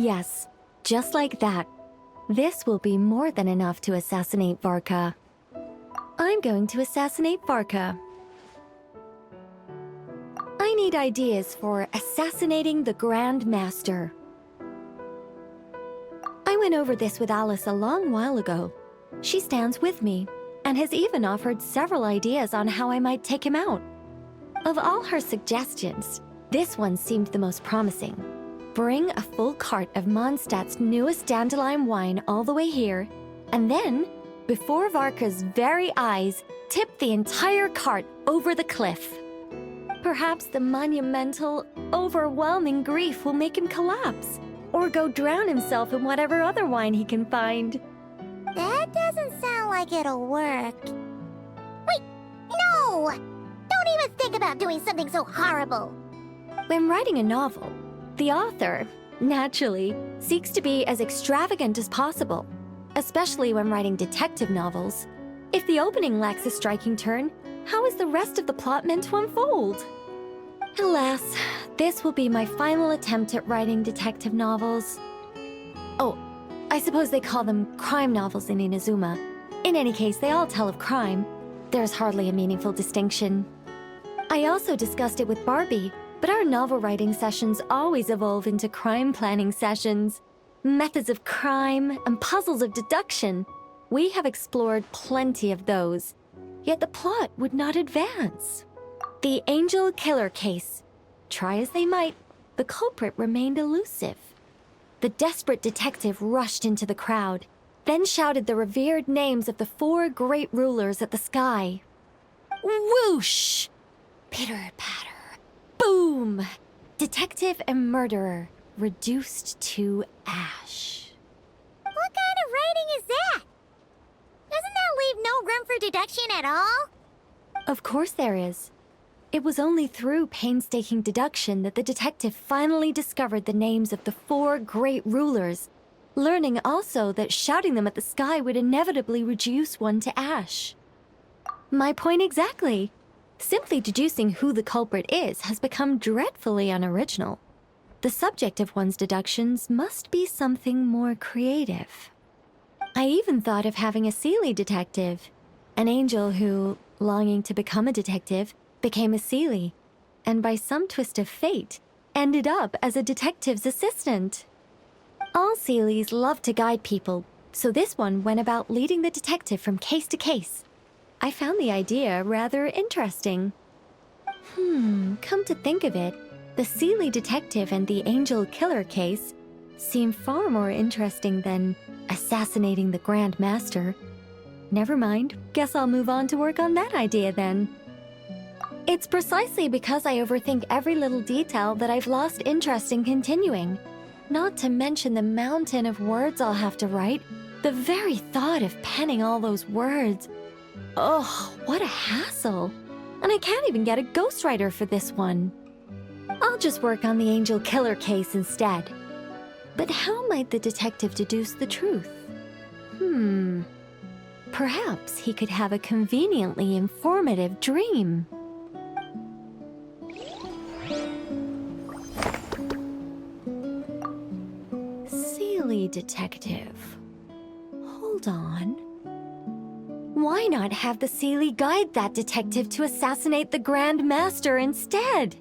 Yes, just like that. This will be more than enough to assassinate Varka. I'm going to assassinate Varka. I need ideas for assassinating the Grand Master. I went over this with Alice a long while ago. She stands with me, and has even offered several ideas on how I might take him out. Of all her suggestions, this one seemed the most promising. Bring a full cart of Mondstadt's newest dandelion wine all the way here, and then, before Varka's very eyes, tip the entire cart over the cliff. Perhaps the monumental, overwhelming grief will make him collapse, or go drown himself in whatever other wine he can find. That doesn't sound like it'll work. Wait, no! Don't even think about doing something so horrible. When writing a novel, the author, naturally, seeks to be as extravagant as possible, especially when writing detective novels. If the opening lacks a striking turn, how is the rest of the plot meant to unfold? Alas, this will be my final attempt at writing detective novels. Oh, I suppose they call them crime novels in Inazuma. In any case, they all tell of crime. There's hardly a meaningful distinction. I also discussed it with Barbie, but our novel writing sessions always evolve into crime planning sessions. Methods of crime and puzzles of deduction. We have explored plenty of those, yet the plot would not advance. The Angel Killer case. Try as they might, the culprit remained elusive. The desperate detective rushed into the crowd, then shouted the revered names of the 4 great rulers at the sky. Whoosh! Pitter-patter. Boom! Detective and murderer reduced to ash. What kind of writing is that? Doesn't that leave no room for deduction at all? Of course there is. It was only through painstaking deduction that the detective finally discovered the names of the 4 great rulers, learning also that shouting them at the sky would inevitably reduce one to ash. My point exactly. Simply deducing who the culprit is has become dreadfully unoriginal. The subject of one's deductions must be something more creative. I even thought of having a Seelie detective, an angel who, longing to become a detective, became a Seelie, and by some twist of fate, ended up as a detective's assistant. All Seelies love to guide people, so this one went about leading the detective from case to case. I found the idea rather interesting. Come to think of it, the Seelie detective and the Angel Killer case seem far more interesting than assassinating the Grand Master. Never mind, guess I'll move on to work on that idea then. It's precisely because I overthink every little detail that I've lost interest in continuing. Not to mention the mountain of words I'll have to write. The very thought of penning all those words. Oh, what a hassle. And I can't even get a ghostwriter for this one. I'll just work on the Angel Killer case instead. But how might the detective deduce the truth? Perhaps he could have a conveniently informative dream. Seelie detective. Hold on. Why not have the Seelie guide that detective to assassinate the Grand Master instead?